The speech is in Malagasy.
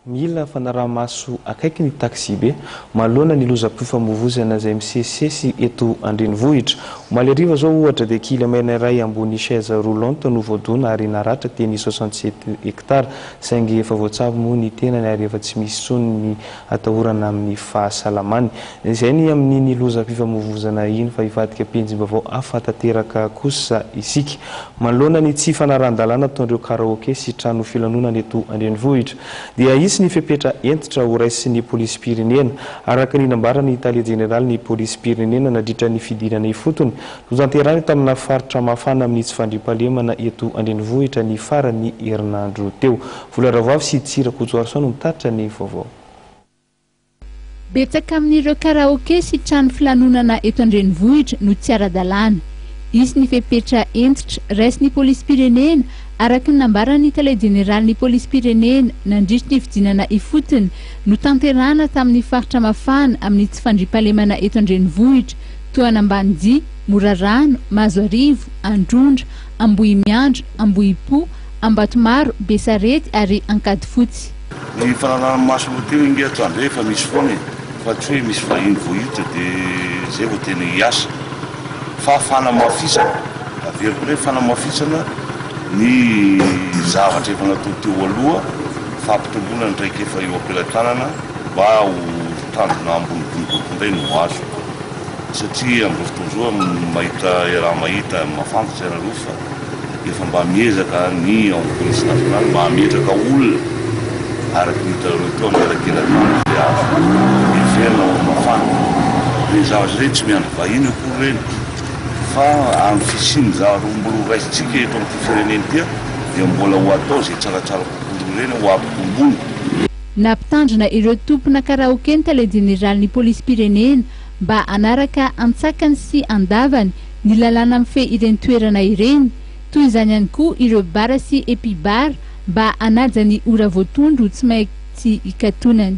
Mila fanarahamaso akaiky ny taxi be malohana ny lozam-pifamoivoizana izay misesisesy eto Andrenivohitra. Omaly hariva zao ohatra dia kilomètre iray ambony chaise roulante no voadona ary naratra teny 67 hectares saingy efa voatsabo moa ny tenany ary efa tsy misy intsony ny atahorana amin'ny fahasalamany. Izay ny amin'ny lozam-pifamoivoizana iny fa hivadika penjim-baovao ahafantateraka kosa isika. Manoloana ny tsy fanarahan-dalàna ataondreo karaoke sy trano filanonana eto Andrenivohitra dia ny fepetra entitra ho raisin'ny polisy pirenena araka ny nambarany Italia General ny polisy pirenena nadritra ny fidinana ifotony notanterany tamina faritra mafana amin'ny tsy fandriampahalemana eto Andrenivohitra ny farany herinandro teo. Volaravavy sy Tsira Kojoarson mitaritra ny vaovao. Betsaka amin'ireo karaoke sy trano filanonana eto Andrenivohitra no tsy ara-dalàna. Izy ny fepetra entitra raisin'ny polisy pirenena araka ny nambarany Italia General ny polisy pirenena nandritra ny fidinana ifotony no tanterana tamin'ny faritra mafana amin'ny tsy fandriampahalemana eto Andrenivohitra toa Anambaniji, Morarano, Mazoarivo, Androndra, Ambohimiandro, Ambohipo, Ambatomaro, Besarety ary Ankadifotsy. Ny fanarahamaso teo ingy atoandro efa misy foana fa tsy hoe misy vahiny vohitra dia zay vao tena hiasa fa fanamafisana averiko hoe fanamafisana ny zavatra efa natao teo aloha fampitomboana ny raiky efa eo am-pelatranana mba ho tandrona ambonimbonimbony indray no azo satria amin'izao fotoan'izao mahita raha mahita mafantatra ianareo fa efa mba miezaka ny polisy nasionaly mba hametraka olona araky ny hitanareo teo amin'ny arak'elatranana dia azo iverina ao mafana ny zavatra ireny tsy miandry vahiny akory ireny fa amin'ny fisiny zavatra mbola ho raisitsika eto amin'ity firenena ity dia mbola ho atao izay tsaratsara kokoa ireny ho ampitombony. Nampitandrina ireo tompona karaoke ny Italia General ny polisy pirenena mba anaraka antsakany sy andavany ny lalàna mifehy ireny toerana ireny toy izany ihany koa ireo bara sy epibara mba hanaja ny ora voatondro tsy maintsy hikatonany.